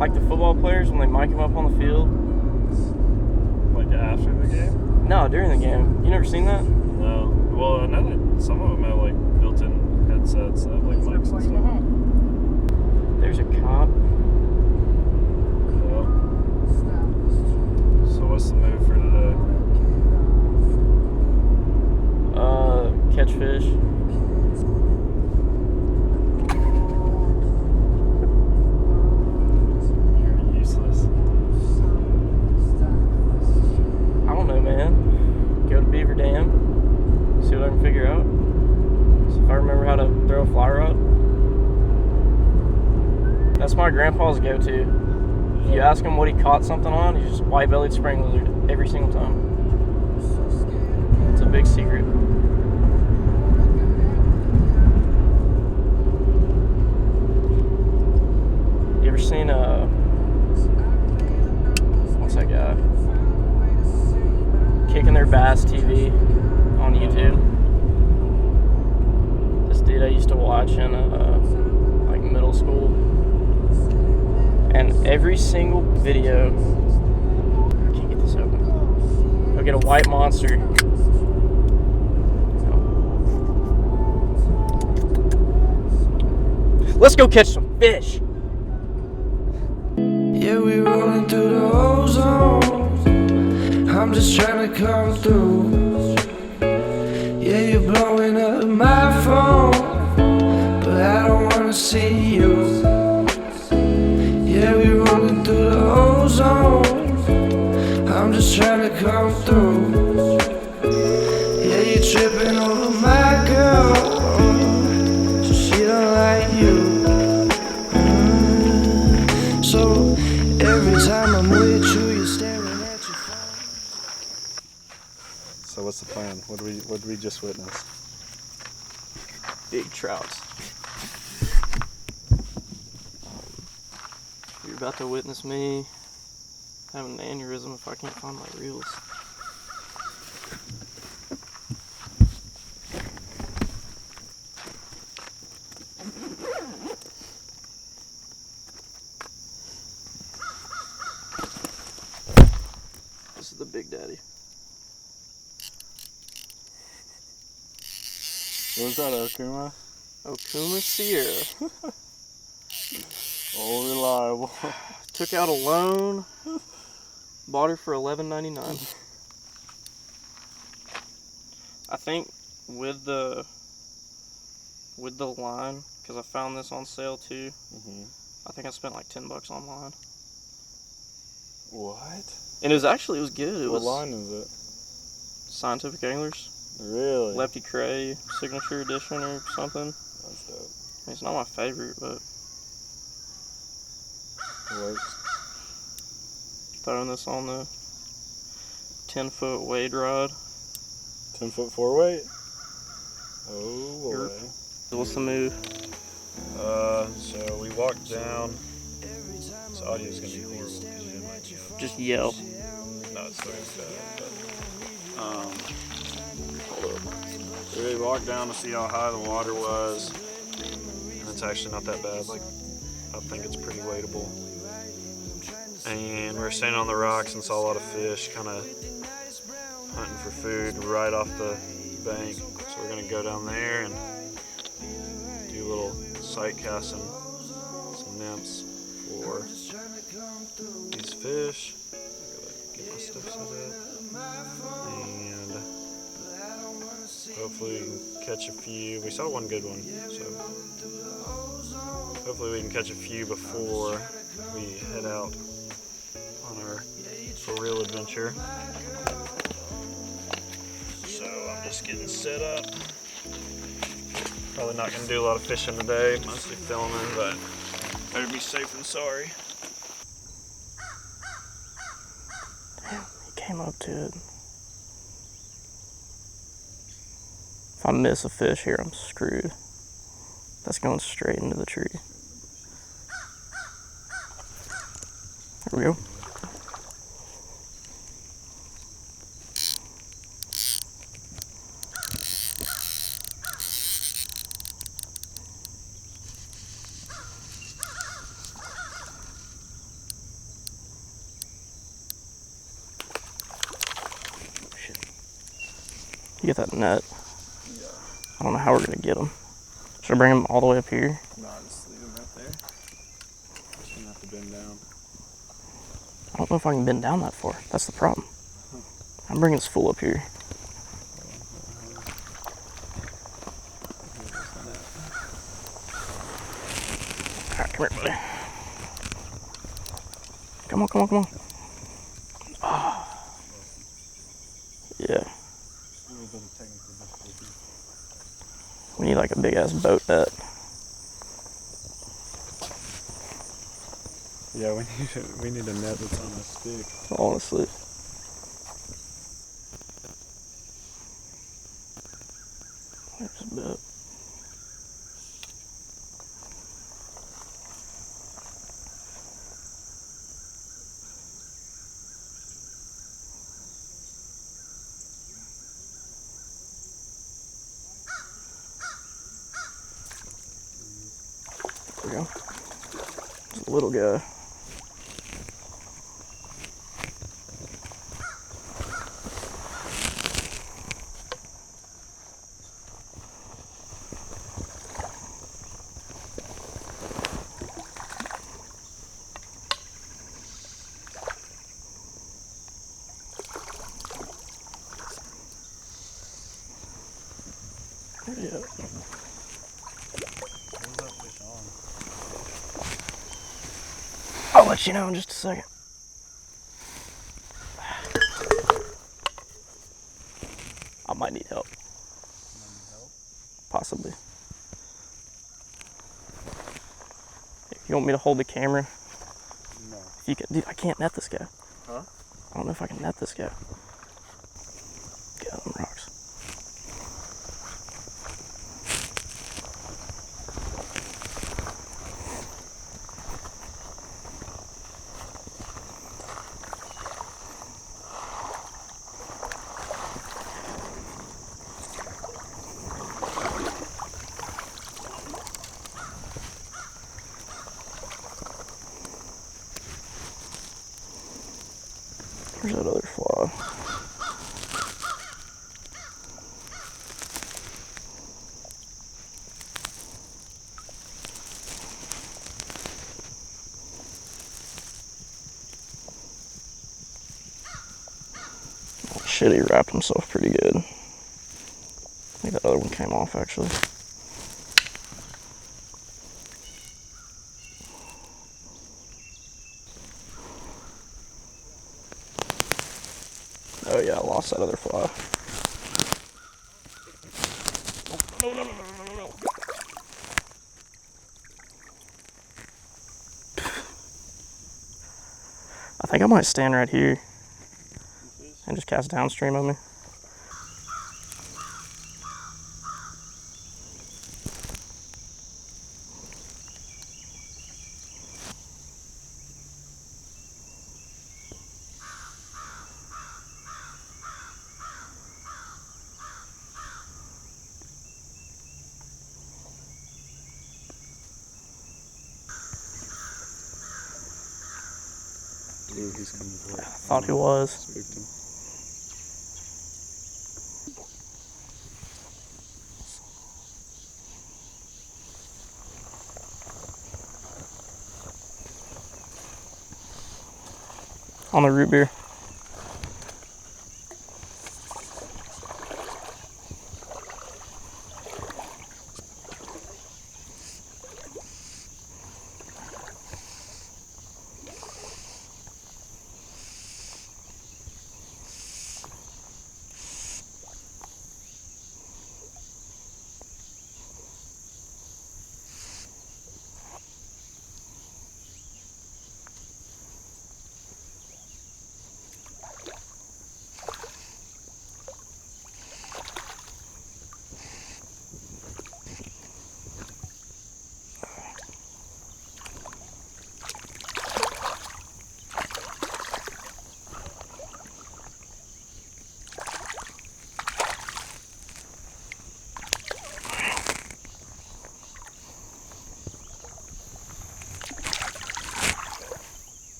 like the football players when they mic them up on the field. Like after the game? No, during the game. You never seen that? No. Well, I know that some of them have like built-in headsets that have like mics and stuff. There's a cop. Yep. So what's the move for today? Catch fish. You're useless. I don't know, man. Go to Beaver Dam. See what I can figure out. See if I remember how to throw a fly rod. That's my grandpa's go-to. If you ask him what he caught something on, he's just white-bellied spring lizard every single time. It's a big secret. You ever seen what's that guy? Kicking Their Bass TV on YouTube. This dude I used to watch in like middle school. And every single video, I can't get this open. I'll get a white monster. Let's go catch some fish. Yeah, we rolling through the ozone. I'm just trying to come through. Yeah, you're blowing up my phone, but I don't wanna see you. Yeah, we rolling through the ozone. I'm just trying to come through. Yeah, you're tripping over my girl, so she don't like you. So every time I'm with you, you're staring at your phone. So what's the plan? What did we just witness? Big trouts. You're about to witness me having an aneurysm if I can't find my reels. This is the big daddy. What was that, Okuma? Okuma Sierra. Oh, reliable. Took out a loan. Bought her for $11.99. I think with the line, because I found this on sale too. I think I spent like $10 online. What? And it was good. What line is it? Scientific Anglers. Really? Lefty Cray Signature Edition or something. That's dope. I mean, it's not my favorite, but It works. throwing this on the 10-foot wade rod. 10-foot 4-weight? Oh boy. What's the move? So we walked down. This audio is gonna be horrible because you didn't like yell. Just yell. No, it's still bad. So we walked down to see how high the water was, and it's actually not that bad. Like, I think it's pretty wadeable. And we were standing on the rocks and saw a lot of fish, kind of hunting for food right off the bank. So we're gonna go down there and do a little sight casting, some nymphs for these fish. I gotta get my stuff set up, and hopefully we can catch a few. We saw one good one, so hopefully we can catch a few before we head out on our for real adventure. So I'm just getting set up. Probably not gonna do a lot of fishing today, mostly filming, but better be safe than sorry. He came up to it. If I miss a fish here, I'm screwed. That's going straight into the tree. There we go. get that net. Yeah. I don't know how we're gonna get them. Should I bring them all the way up here? No, just leave them right there. Just gonna have to bend down. I don't know if I can bend down that far. That's the problem. I'm bringing this full up here. Alright, come here, buddy. Come on, come on, come on. Oh. Yeah. We need like a big ass boat net. Yeah, we need a net that's on a stick. Honestly. There's a bit. There we go. There's a little guy. Yeah. I'll let you know in just a second. I might need help. Possibly. If you want me to hold the camera? No. If you can, dude, I can't net this guy. Huh? I don't know if I can net this guy. Get out of them rocks. Where's that other fly? Oh, shit, he wrapped himself pretty good. I think that other one came off actually. Oh yeah, I lost that other fly. No. I think I might stand right here and just cast downstream of me. Ooh, he's coming for it. I thought he was. Spooked him. On the root beer.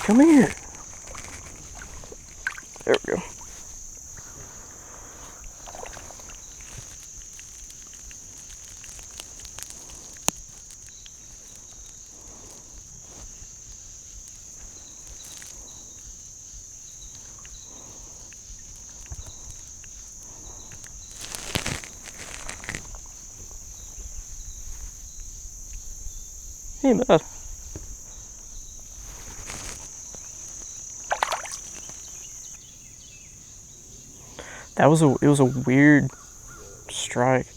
Come here. There we go. He ain't bad. It was a weird strike.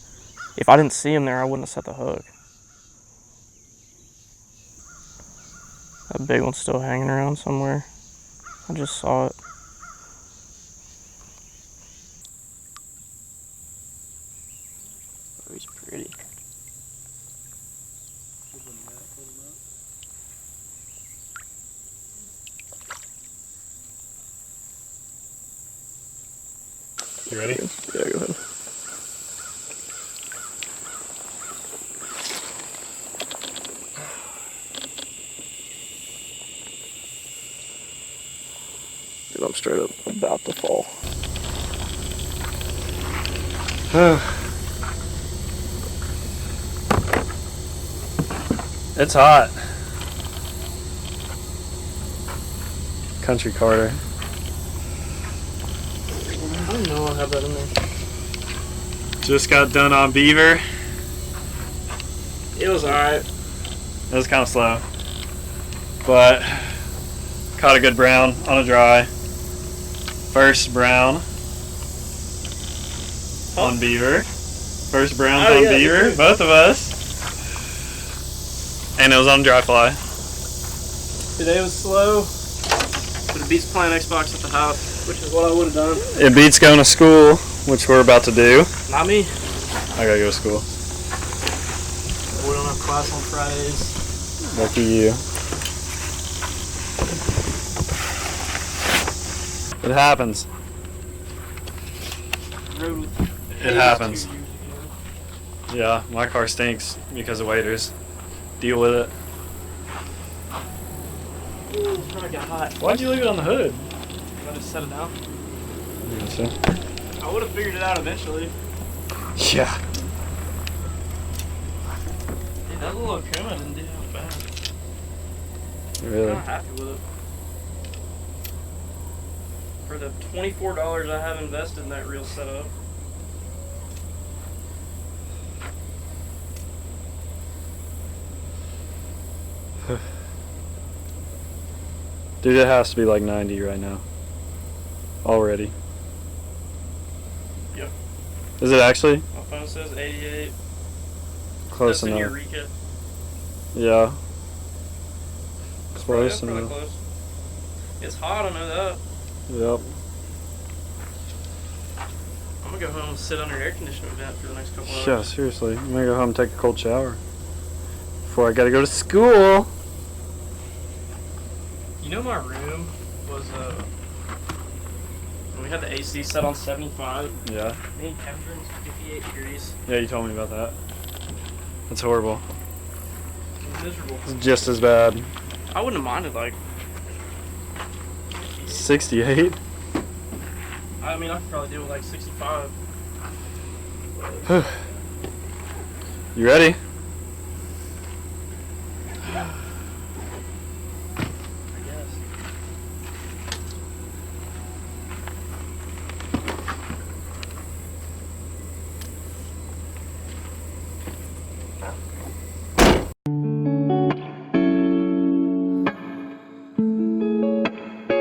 If I didn't see him there, I wouldn't have set the hook. That big one's still hanging around somewhere. I just saw it. Oh, he's pretty. You ready? Yeah, go ahead. Dude, I'm straight up about to fall. It's hot. Country Carter. I don't know I have that in there. Just got done on beaver. It was alright. It was kind of slow, but caught a good brown on a dry. First brown on beaver. First browns on beaver, both of us. And it was on dry fly. Today was slow, but it beats playing Xbox at the house, which is what I would have done. It beats going to school, which we're about to do. Not me. I gotta go to school. We don't have class on Fridays. Lucky you. It happens. It happens. Yeah, my car stinks because of waiters. Deal with it. Ooh, I got hot. Why'd you leave it on the hood? I just set it down. Gotcha. I would have figured it out eventually. Yeah. Dude, that little Akuma didn't do that bad. Really? I'm not happy with it. For the $24 I have invested in that reel setup. Dude, it has to be like 90 right now. Already. Yep. Is it actually? My phone says 88. Close That's in enough. Eureka. Yeah. That's Close probably enough. close. It's hot, I know that. Yep. I'm gonna go home and sit under an air conditioning vent for the next couple hours. Yeah, seriously. I'm gonna go home and take a cold shower. Before I gotta go to school. You know my room was, when we had the AC set on 75, Yeah. me and Kevin's room was 58 degrees. Yeah, you told me about that. That's horrible. It was miserable. It's just as bad. I wouldn't have minded, like, 68? I mean, I could probably deal with like 65. You ready?